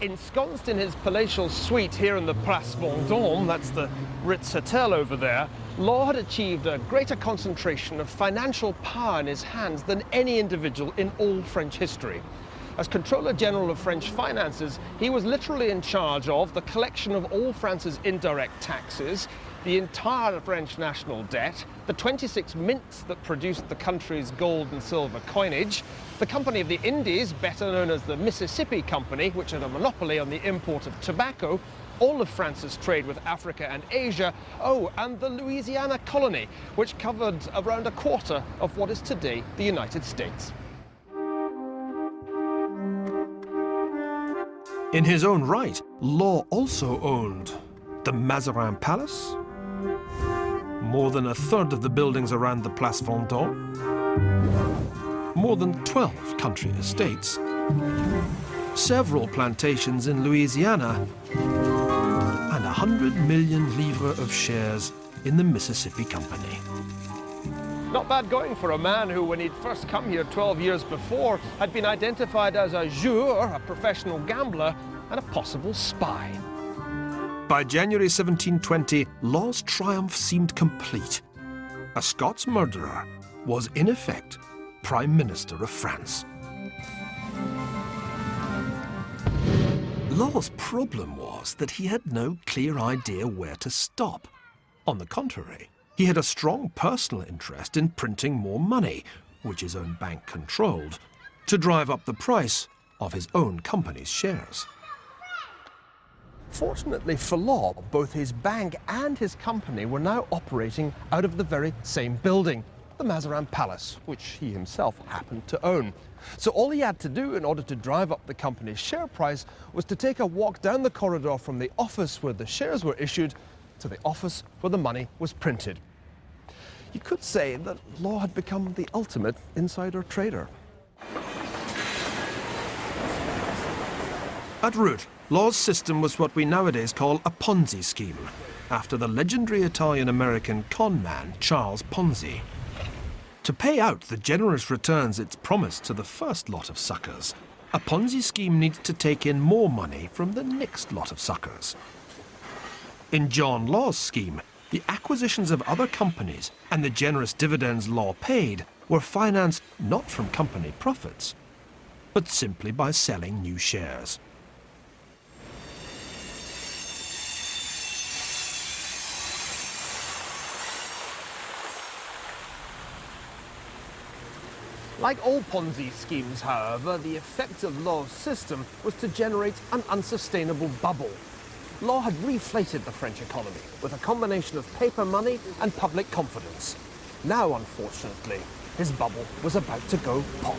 Ensconced in his palatial suite here in the Place Vendôme, that's the Ritz Hotel over there, Law had achieved a greater concentration of financial power in his hands than any individual in all French history. As Controller General of French Finances, he was literally in charge of the collection of all France's indirect taxes, the entire French national debt, the 26 mints that produced the country's gold and silver coinage, the Company of the Indies, better known as the Mississippi Company, which had a monopoly on the import of tobacco, all of France's trade with Africa and Asia, and the Louisiana colony, which covered around a quarter of what is today the United States. In his own right, Law also owned the Mazarin Palace, more than a third of the buildings around the Place Vendôme, more than 12 country estates, several plantations in Louisiana, and 100 million livres of shares in the Mississippi Company. Not bad going for a man who, when he'd first come here 12 years before, had been identified as a joueur, a professional gambler, and a possible spy. By January 1720, Law's triumph seemed complete. A Scots murderer was, in effect, Prime Minister of France. Law's problem was that he had no clear idea where to stop. On the contrary, he had a strong personal interest in printing more money, which his own bank controlled, to drive up the price of his own company's shares. Fortunately for Law, both his bank and his company were now operating out of the very same building, the Mazarin Palace, which he himself happened to own. So all he had to do in order to drive up the company's share price was to take a walk down the corridor from the office where the shares were issued to the office where the money was printed. You could say that Law had become the ultimate insider trader. At root, Law's system was what we nowadays call a Ponzi scheme, after the legendary Italian-American con man Charles Ponzi. To pay out the generous returns it's promised to the first lot of suckers, a Ponzi scheme needs to take in more money from the next lot of suckers. In John Law's scheme, the acquisitions of other companies and the generous dividends Law paid were financed not from company profits, but simply by selling new shares. Like all Ponzi schemes, however, the effect of Law's system was to generate an unsustainable bubble. Law had reflated the French economy with a combination of paper money and public confidence. Now, unfortunately, his bubble was about to go pop.